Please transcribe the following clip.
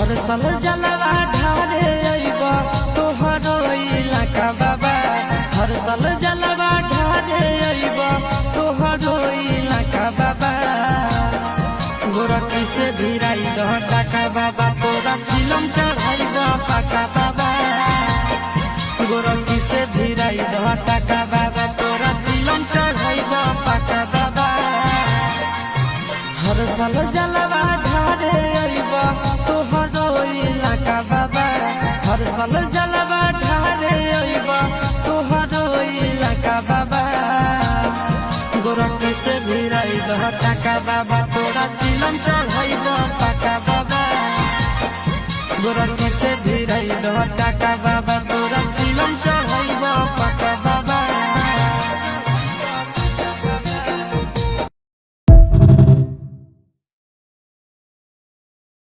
हर साल जलवा ढारे अइबा तोहरो इलाका बाबा। हर साल जलवा ढारे अइबा तोहरो इलाका बाबा। गोरखी से भिराई दह टाका बाबा, तोरा चिलम चढ़ाइबा पाका बाबा। गोरखी से भिराई दह टाका बाबा, तोरा चिलम चढ़ाइबा पाका बाबा। हर साल जलवा ढारे अइबा तोहरो इलाका बाबा। हर साल जलवा ढारे अइबा तोहरो इलाका बाबा। गोरखी से भिराई दह टाका बाबा, तोरा चिलम चढ़ाइबा पाका बाबा। गोरखी से भिराई दह टाका